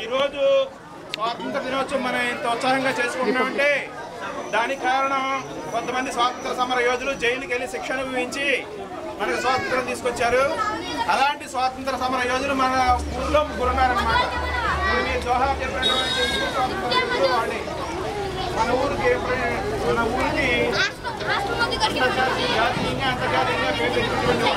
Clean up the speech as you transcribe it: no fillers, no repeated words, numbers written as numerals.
ఈరోజు స్వాతంత్ర దినోత్సవం మనం ఇంత ఉత్సాహంగా చేసుకుంటున్నామంటే దానికి కారణం కొంతమంది స్వాతంత్ర సమర యోధులు జైలుకి వెళ్ళి శిక్షణ విధించి మనకు స్వాతంత్రం తీసుకొచ్చారు. అలాంటి స్వాతంత్ర సమర యోధులు మన ఊళ్ళో ముగ్గురున్నారన్నమాట. మీరు జోహార్ చెప్పినటువంటి వాడి మన ఊరికి జాతీయంగా అంతర్జాతీయంగా పేరు తెచ్చినటువంటి